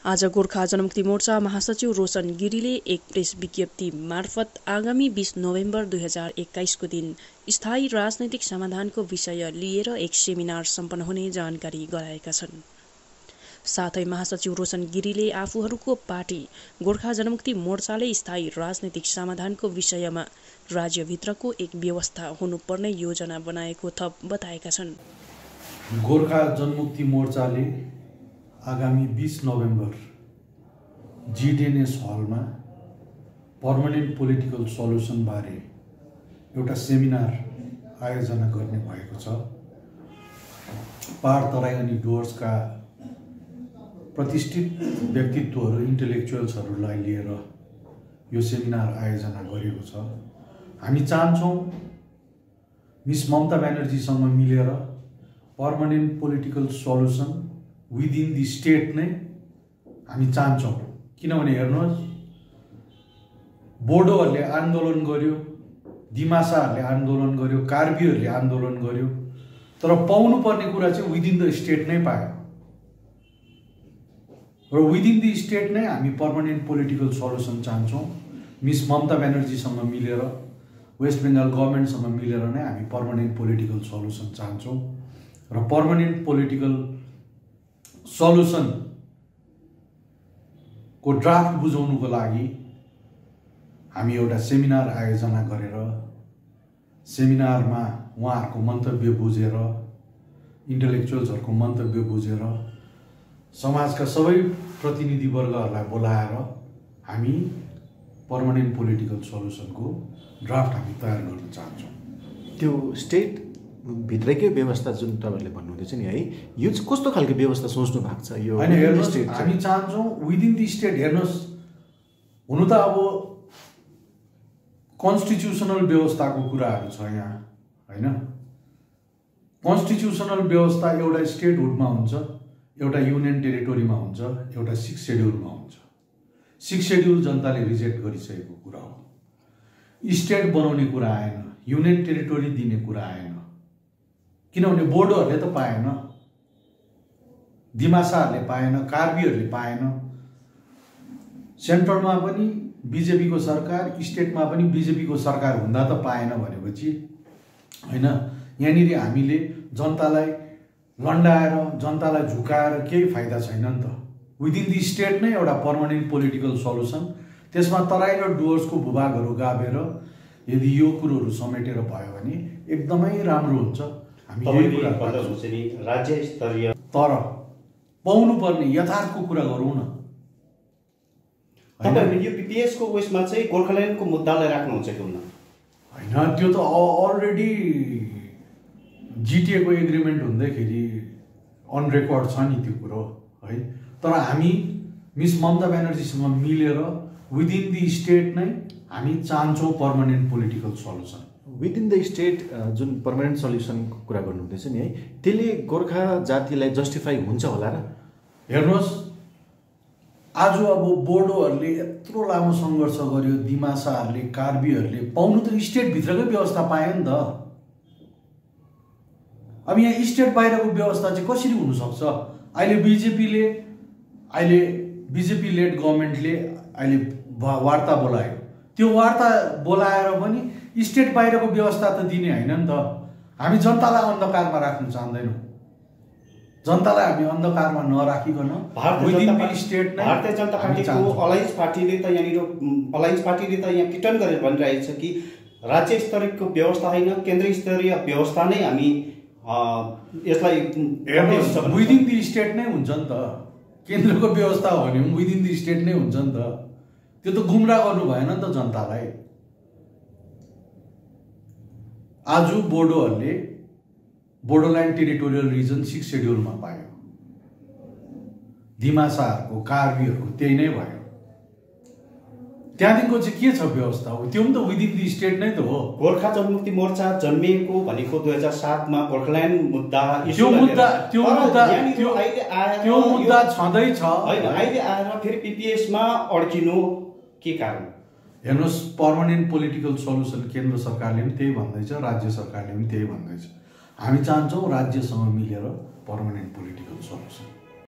आज गोर्खा जनमुक्ति मोर्चा महासचिव रोशन गिरीले एक प्रेस विज्ञप्ति मार्फत आगामी 20 नोभेम्बर 2021 को दिन स्थायी राजनैतिक समाधानको विषय लिएर एक सेमिनार सम्पन्न हुने जानकारी गराएका छन्। साथै महासचिव रोशन गिरीले आफूहरूको पार्टी गोर्खा जनमुक्ति मोर्चाले स्थायी राजनैतिक समाधानको विषयमा राज्यभित्रको एक व्यवस्था हुनुपर्ने योजना बनाएको थप बताएका छन्। गोर्खा जनमुक्ति मोर्चाले आगामी 20 नोभेम्बर GDNS हलमा पर्मानेन्ट पोलिटिकल सल्युसन बारे एउटा सेमिनार आयोजना गर्ने भएको छ। पहाड तराई अनि डुवर्सका प्रतिष्ठित व्यक्तित्वहरू इन्टेलेक्चुअल्सहरूलाई लिएर यो सेमिनार आयोजना गरेको छ। हामी चाहन्छौँ मिस ममता ब्यानर्जीसँग मिलेर permanent political solution within the state नै हामी चाहन्छौँ। किनभने हेर्नुहोस्, बोडोहरूले आन्दोलन गर्यो, दिमासाहरूले आन्दोलन गर्यो, कार्बीहरूले आन्दोलन गर्यो, तर पाउनुपर्ने कुरा चाहिँ विदिन द स्टेट नै पायो। र विदिन द स्टेट नै हामी पर्मानेन्ट पोलिटिकल सल्युसन चाहन्छौँ। मिस ममता ब्यानर्जीसँग मिलेर, वेस्ट बेङ्गाल गभर्मेन्टसँग मिलेर नै हामी पर्मानेन्ट पोलिटिकल सल्युसन चाहन्छौँ। र पर्मानेन्ट पोलिटिकल सल्युसन को ड्राफ्ट बुझाउनुको लागि हामी एउटा सेमिनार आयोजना गरेर सेमिनारमा उहाँहरूको मन्तव्य बुझेर, इन्टेलेक्चुअल्सहरूको मन्तव्य बुझेर समाजका सबै प्रतिनिधिवर्गहरूलाई बोलाएर हामी पर्मानेन्ट पोलिटिकल सल्युसनको ड्राफ्ट हामी तयार गर्न चाहन्छौँ। त्यो स्टेट भित्रैकै व्यवस्था जुन तपाईहरुले भन्नुहुँदैछ नि है, यो चाहिँ कस्तो खालको व्यवस्था सोच्नु भएको छ? यो हैन, हेर्नुहोस्, हामी चाहन्छौँ विदिन द स्टेट। हेर्नुहोस्, हुनु त अब कन्स्टिट्युसनल व्यवस्थाको कुराहरू छ यहाँ, हैन? कन्स्टिट्युसनल व्यवस्था एउटा स्टेटहुडमा हुन्छ, एउटा युनियन टेरिटोरीमा हुन्छ, एउटा 6 शेड्युलमा हुन्छ। 6 शेड्युल जनताले रिजेक्ट गरिसकेको कुरा हो। स्टेट बनाउने कुरा आएन, युनियन टेरिटोरी दिने कुरा आएन। किनभने बोडोहरूले त पाएन, दिमासाहरूले पाएन, कार्बीहरूले पाएन। सेन्ट्रलमा पनि बीजेपीको सरकार, स्टेटमा पनि बीजेपीको सरकार हुँदा त पाएन भनेपछि, हैन, यहाँनिर हामीले जनतालाई लन्डाएर, जनतालाई झुकाएर केही फाइदा छैन नि त। विदिन द स्टेट नै एउटा पर्मानेन्ट पोलिटिकल सल्युसन, त्यसमा तराई र डुवर्सको भूभागहरू गाभेर यदि यो कुरोहरू समेटेर भयो भने एकदमै राम्रो हुन्छ। हामी यही कुरा गर्छौँ नि, राज्य स्तरीय तर पाउनुपर्ने यथार्थको कुरा गरौँ न। तपाईहरुले यो पीपीएस को उयसमा चाहिँ गोर्खाल्यान्डको मुद्दालाई राख्नुहुन्छ कि हुन्न? हैन, त्यो त अलरेडी जीटीए को एग्रिमेन्ट हुँदैखेरि अन रेकर्ड छ नि त्यो कुरो, है। तर हामी मिस ममता ब्यानर्जीसँग मिलेर विदिन द स्टेट नै हामी चाहन्छौँ permanent political solution. Within the state जुन पर्मानेन्ट सल्युसनको कुरा गर्नुहुँदैछ नि है, त्यसले गोर्खा जातिलाई जस्टिफाई हुन्छ होला र? हेर्नुहोस्, आज अब बोडोहरूले यत्रो लामो सङ्घर्ष गर्यो, दिमासाहरूले, कार्बीहरूले पाउनु त स्टेटभित्रकै व्यवस्था पायो नि त। अब यहाँ स्टेट बाहिरको व्यवस्था चाहिँ कसरी हुनसक्छ? अहिले बिजेपी लेड गभर्मेन्टले अहिले वार्ता बोलायो। त्यो वार्ता बोलाएर पनि स्टेट बाहिरको व्यवस्था त दिने होइन नि त। हामी जनतालाई अन्धकारमा राख्न चाहँदैनौँ। जनतालाई हामी अन्धकारमा नराखिकन भारतीय जनता पार्टीको अलायन्स पार्टीले त यहाँ किटन गरेर भनिरहेको छ कि राज्य स्तरीयको व्यवस्था होइन, केन्द्रीय स्तरीय व्यवस्था नै हामी यसलाई विदिन द स्टेट नै हुन्छ नि त। केन्द्रको व्यवस्था हो भने विदिन द स्टेट नै हुन्छ नि त। त्यो त गुमराह गर्नु भएन नि त जनतालाई। आज बोडोहरूले बोडोल्यान्ड टेरिटोरियल रिजन 6 शेड्युलमा पायो, दिमासाहरूको, कार्बीहरूको त्यही नै भयो। त्यहाँदेखिको चाहिँ के छ व्यवस्था हो? त्यो पनि त विदिन द स्टेट नै त हो। गोर्खा जनमुक्ति मोर्चा जन्मिएको भनेको 2007 गोर्खाल्यान्ड मुद्दा त्यो मुद्दा छँदैछ हैन। अहिले आएर फेरि पीपीएसमा अड्किनु के कारण? हेर्नुहोस्, पर्मानेन्ट पोलिटिकल सल्युसन केन्द्र सरकारले पनि त्यही भन्दैछ, राज्य सरकारले पनि त्यही भन्दैछ। हामी चाहन्छौँ राज्यसँग मिलेर पर्मानेन्ट पोलिटिकल सल्युसन।